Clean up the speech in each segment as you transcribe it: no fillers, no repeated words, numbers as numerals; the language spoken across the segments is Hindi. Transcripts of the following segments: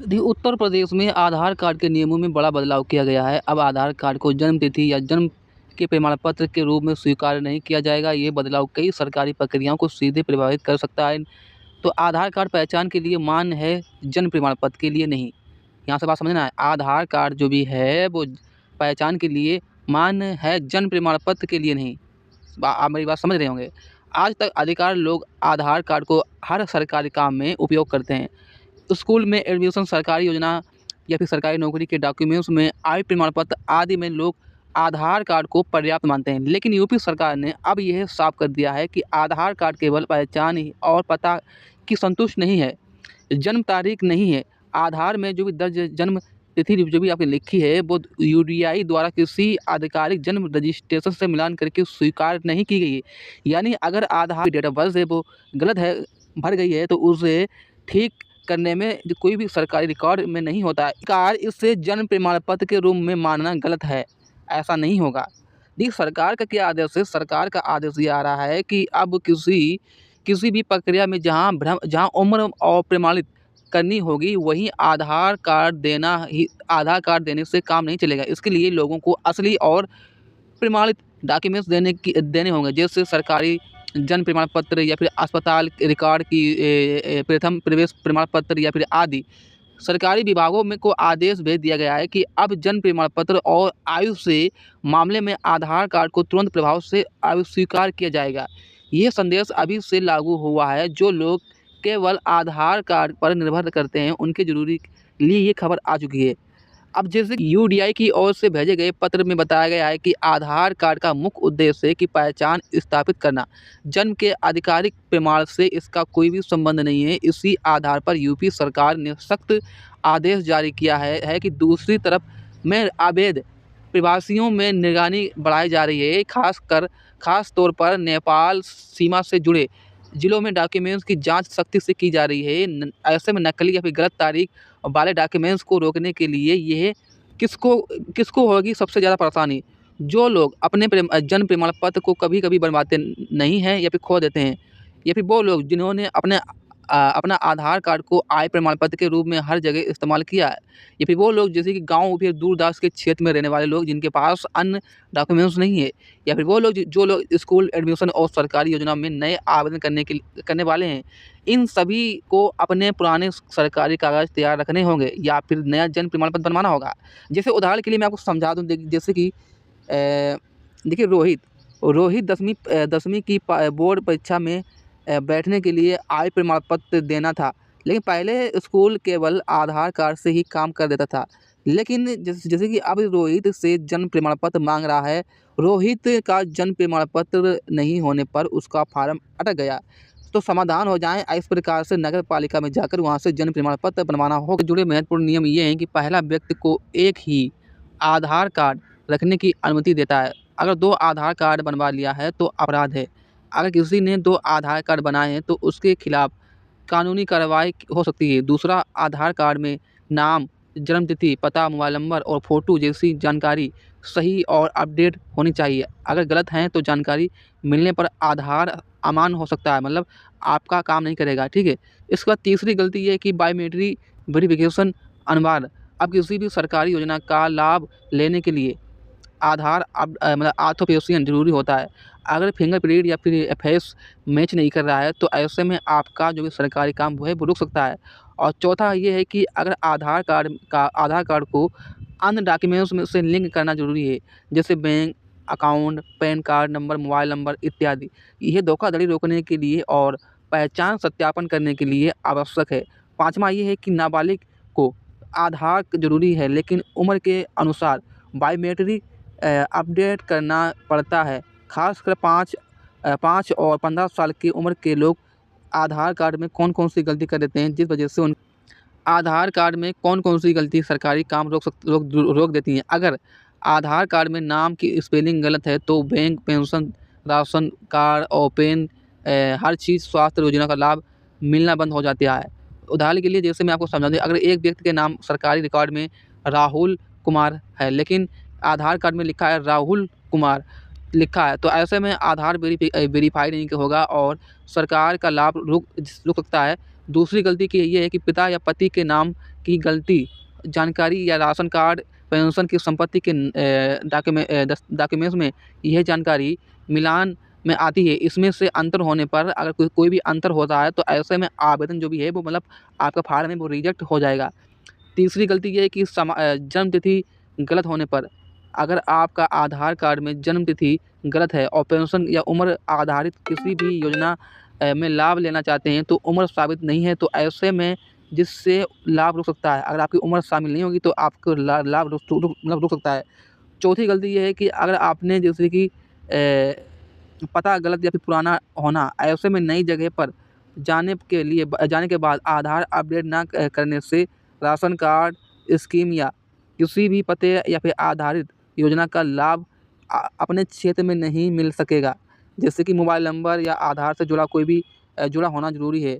देखिए, उत्तर प्रदेश में आधार कार्ड के नियमों में बड़ा बदलाव किया गया है। अब आधार कार्ड को जन्म तिथि या जन्म के प्रमाण पत्र के रूप में स्वीकार नहीं किया जाएगा। ये बदलाव कई सरकारी प्रक्रियाओं को सीधे प्रभावित कर सकता है। तो आधार कार्ड पहचान के लिए मान्य है, जन्म प्रमाण पत्र के लिए नहीं। यहाँ से बात समझना है, आधार कार्ड जो भी है वो पहचान के लिए मान्य है, जन्म प्रमाण पत्र के लिए नहीं। आप मेरी बात समझ रहे होंगे। आज तक अधिकांश लोग आधार कार्ड को हर सरकारी काम में उपयोग करते हैं। स्कूल में एडमिशन, सरकारी योजना या फिर सरकारी नौकरी के डॉक्यूमेंट्स में, आय प्रमाण पत्र आदि में लोग आधार कार्ड को पर्याप्त मानते हैं। लेकिन यूपी सरकार ने अब यह साफ कर दिया है कि आधार कार्ड केवल पहचान ही और पता की संतुष्ट नहीं है, जन्म तारीख नहीं है। आधार में जो भी दर्ज जन्म तिथि जो भी आपकी लिखी है वो यूडीआई द्वारा किसी आधिकारिक जन्म रजिस्ट्रेशन से मिलान करके स्वीकार नहीं की गई है। यानी अगर आधार डेट ऑफ बर्थ है वो गलत है, भर गई है, तो उसे ठीक करने में जो कोई भी सरकारी रिकॉर्ड में नहीं होता है। सरकार इसे जन्म प्रमाण पत्र के रूप में मानना गलत है, ऐसा नहीं होगा। देखिए, सरकार का क्या आदेश है? सरकार का आदेश ये आ रहा है कि अब किसी भी प्रक्रिया में जहाँ उम्र और प्रमाणित करनी होगी, वहीं आधार कार्ड देने से काम नहीं चलेगा। इसके लिए लोगों को असली और प्रमाणित डॉक्यूमेंट्स देने होंगे, जैसे सरकारी जन्म प्रमाण पत्र या फिर अस्पताल रिकॉर्ड की प्रथम प्रवेश प्रमाण पत्र या फिर आदि। सरकारी विभागों में को आदेश भेज दिया गया है कि अब जन्म प्रमाण पत्र और आयु से मामले में आधार कार्ड को तुरंत प्रभाव से अस्वीकार किया जाएगा। ये संदेश अभी से लागू हुआ है। जो लोग केवल आधार कार्ड पर निर्भर करते हैं, उनके जरूरी लिए ये खबर आ चुकी है। अब जैसे कि यूडीआई की ओर से भेजे गए पत्र में बताया गया है कि आधार कार्ड का मुख्य उद्देश्य की पहचान स्थापित करना, जन्म के आधिकारिक प्रमाण से इसका कोई भी संबंध नहीं है। इसी आधार पर यूपी सरकार ने सख्त आदेश जारी किया है कि दूसरी तरफ में अवैध प्रवासियों में निगरानी बढ़ाई जा रही है। खास तौर पर नेपाल सीमा से जुड़े जिलों में डॉक्यूमेंट्स की जांच सख्ती से की जा रही है। ऐसे में नकली या फिर गलत तारीख वाले डॉक्यूमेंट्स को रोकने के लिए यह किसको होगी सबसे ज़्यादा परेशानी? जो लोग अपने जन्म प्रमाण पत्र को कभी-कभी बनवाते नहीं हैं या फिर खो देते हैं, या फिर वो लोग जिन्होंने अपना आधार कार्ड को आय प्रमाण पत्र के रूप में हर जगह इस्तेमाल किया है, या फिर वो लोग जैसे कि गाँव फिर दूर-दराज के क्षेत्र में रहने वाले लोग जिनके पास अन्य डॉक्यूमेंट्स नहीं है, या फिर वो लोग जो लोग स्कूल एडमिशन और सरकारी योजना में नए आवेदन करने वाले हैं। इन सभी को अपने पुराने सरकारी कागज़ तैयार रखने होंगे या फिर नया जन्म प्रमाण पत्र बनवाना होगा। जैसे उदाहरण के लिए मैं आपको समझा दूँ, जैसे कि देखिए, रोहित 10वीं की बोर्ड परीक्षा में बैठने के लिए आय प्रमाण पत्र देना था, लेकिन पहले स्कूल केवल आधार कार्ड से ही काम कर देता था। लेकिन जैसे कि अब रोहित से जन्म प्रमाण पत्र मांग रहा है। रोहित का जन्म प्रमाण पत्र नहीं होने पर उसका फार्म अटक गया, तो समाधान हो जाए। इस प्रकार से नगर पालिका में जाकर वहाँ से जन्म प्रमाण पत्र बनवाना होगा। जुड़े महत्वपूर्ण नियम ये हैं कि पहला, व्यक्ति को एक ही आधार कार्ड रखने की अनुमति देता है। अगर 2 आधार कार्ड बनवा लिया है तो अपराध है। अगर किसी ने 2 आधार कार्ड बनाए हैं तो उसके खिलाफ कानूनी कार्रवाई हो सकती है। दूसरा, आधार कार्ड में नाम, जन्म तिथि, पता, मोबाइल नंबर और फ़ोटो जैसी जानकारी सही और अपडेट होनी चाहिए। अगर गलत हैं तो जानकारी मिलने पर आधार अमान्य हो सकता है, मतलब आपका काम नहीं करेगा, ठीक है। इसके बाद तीसरी गलती ये है कि बायोमेट्रिक वेरिफिकेशन अनिवार्य। अब किसी भी सरकारी योजना का लाभ लेने के लिए आधार मतलब ऑथेंटिकेशन ज़रूरी होता है। अगर फिंगरप्रिंट या फिर फेस मैच नहीं कर रहा है तो ऐसे में आपका जो भी सरकारी काम वो है वो रुक सकता है। और चौथा ये है कि अगर आधार कार्ड को अन्य डॉक्यूमेंट्स में से लिंक करना ज़रूरी है, जैसे bank account, pan card number, mobile number इत्यादि। यह धोखाधड़ी रोकने के लिए और पहचान सत्यापन करने के लिए आवश्यक है। पाँचवा ये है कि नाबालिग को आधार ज़रूरी है, लेकिन उम्र के अनुसार बायोमेट्रिक अपडेट करना पड़ता है। खासकर 5 और 15 साल की उम्र के लोग आधार कार्ड में कौन-कौन सी गलती कर देते हैं, जिस वजह से उन आधार कार्ड में कौन-कौन सी गलती सरकारी काम रोक देती हैं। अगर आधार कार्ड में नाम की स्पेलिंग गलत है तो बैंक, पेंशन, राशन कार्ड और हर चीज़, स्वास्थ्य योजना का लाभ मिलना बंद हो जाता है। उदाहरण के लिए जैसे मैं आपको समझा दूँ, अगर एक व्यक्ति के नाम सरकारी रिकॉर्ड में राहुल कुमार है, लेकिन आधार कार्ड में लिखा है राहुल कुमार लिखा है, तो ऐसे में आधार वेरीफाई नहीं होगा और सरकार का लाभ रुक सकता है। दूसरी गलती की ये है कि पिता या पति के नाम की गलती जानकारी या राशन कार्ड, पेंशन की संपत्ति के डॉक्यूमेंट्स में यह जानकारी मिलान में आती है। इसमें से अंतर होने पर अगर कोई भी अंतर होता है तो ऐसे में आवेदन जो भी है वो मतलब आपका फार्म है वो रिजेक्ट हो जाएगा। तीसरी गलती ये है कि जन्म तिथि गलत होने पर, अगर आपका आधार कार्ड में जन्म तिथि गलत है और पेंशन या उम्र आधारित किसी भी योजना में लाभ लेना चाहते हैं तो उम्र साबित नहीं है, तो ऐसे में जिससे लाभ रुक सकता है। अगर आपकी उम्र शामिल नहीं होगी तो आपको लाभ रुक सकता है। चौथी गलती ये है कि अगर आपने जैसे कि पता गलत या फिर पुराना होना, ऐसे में नई जगह पर जाने के बाद आधार अपडेट ना करने से राशन कार्ड, स्कीम या किसी भी पते या फिर आधारित योजना का लाभ अपने क्षेत्र में नहीं मिल सकेगा। जैसे कि मोबाइल नंबर या आधार से जुड़ा कोई भी जुड़ा होना ज़रूरी है,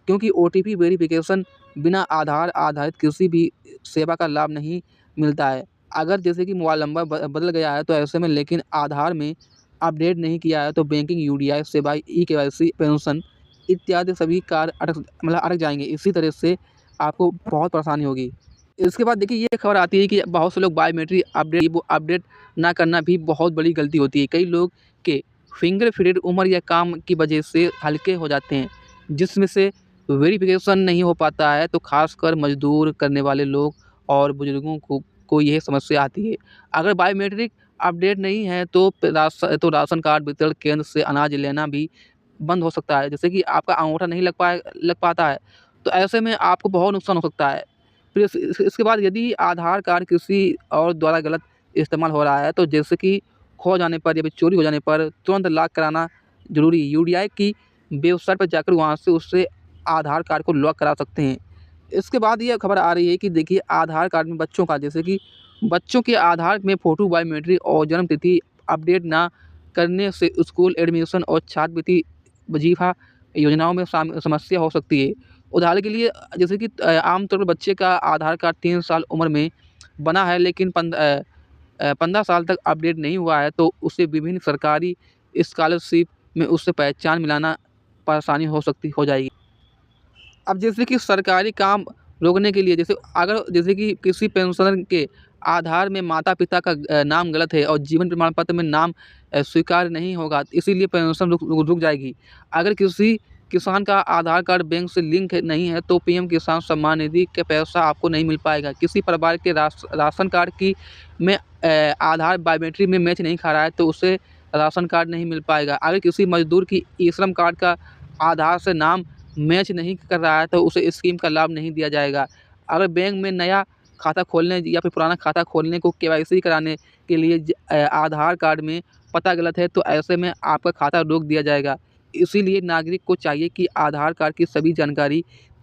क्योंकि ओटीपी वेरिफिकेशन बिना आधार आधारित किसी भी सेवा का लाभ नहीं मिलता है। अगर जैसे कि मोबाइल नंबर बदल गया है तो ऐसे में लेकिन आधार में अपडेट नहीं किया है तो बैंकिंग, यूडीआई सेवा, ई-केवाईसी, पेंशन इत्यादि सभी कार्य अटक जाएँगे। इसी तरह से आपको बहुत परेशानी होगी। इसके बाद देखिए ये खबर आती है कि बहुत से लोग बायोमेट्रिक अपडेट ना करना भी बहुत बड़ी गलती होती है। कई लोग के फिंगरप्रिंट उम्र या काम की वजह से हल्के हो जाते हैं, जिसमें से वेरिफिकेशन नहीं हो पाता है, तो खासकर मजदूर करने वाले लोग और बुजुर्गों को यह समस्या आती है। अगर बायोमेट्रिक अपडेट नहीं है तो राशन कार्ड वितरण केंद्र से अनाज लेना भी बंद हो सकता है। जैसे कि आपका अंगूठा नहीं लग पाता है, तो ऐसे में आपको बहुत नुकसान हो सकता है। फिर इसके बाद यदि आधार कार्ड किसी और द्वारा गलत इस्तेमाल हो रहा है, तो जैसे कि खो जाने पर या फिर चोरी हो जाने पर तुरंत लॉक कराना ज़रूरी है। यूडीआई की वेबसाइट पर जाकर वहाँ से उससे आधार कार्ड को लॉक करा सकते हैं। इसके बाद ये खबर आ रही है कि देखिए आधार कार्ड में बच्चों का, जैसे कि बच्चों के आधार में फ़ोटो, बायोमेट्रिक और जन्म तिथि अपडेट ना करने से स्कूल एडमिशन और छात्रवृत्ति, वजीफ़ा योजनाओं में समस्या हो सकती है। उदाहरण के लिए जैसे कि आमतौर पर बच्चे का आधार कार्ड 3 साल उम्र में बना है लेकिन 15 साल तक अपडेट नहीं हुआ है, तो उसे विभिन्न सरकारी स्कॉलरशिप में उससे पहचान मिलाना परेशानी हो जाएगी। अब जैसे कि सरकारी काम रोकने के लिए, जैसे कि किसी पेंशनर के आधार में माता-पिता का नाम गलत है और जीवन प्रमाण पत्र में नाम स्वीकार्य नहीं होगा, इसीलिए पेंशन रुक जाएगी। अगर किसी किसान का आधार कार्ड बैंक से लिंक नहीं है तो पीएम किसान सम्मान निधि का पैसा आपको नहीं मिल पाएगा। किसी परिवार के राशन कार्ड में आधार बायोमेट्रिक में मैच नहीं खा रहा है तो उसे राशन कार्ड नहीं मिल पाएगा। अगर किसी मजदूर की ई-श्रम कार्ड का आधार से नाम मैच नहीं कर रहा है तो उसे स्कीम का लाभ नहीं दिया जाएगा। अगर बैंक में नया खाता खोलने या फिर पुराना खाता खोलने को केवाईसी कराने के लिए आधार कार्ड में पता गलत है तो ऐसे में आपका खाता रोक दिया जाएगा। इसीलिए नागरिक को चाहिए कि आधार कार्ड की सभी जानकारी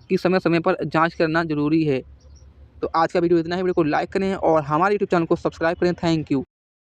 की समय-समय पर जाँच करना ज़रूरी है। तो आज का वीडियो इतना ही। वीडियो को लाइक करें और हमारे यूट्यूब चैनल को सब्सक्राइब करें। Thank you.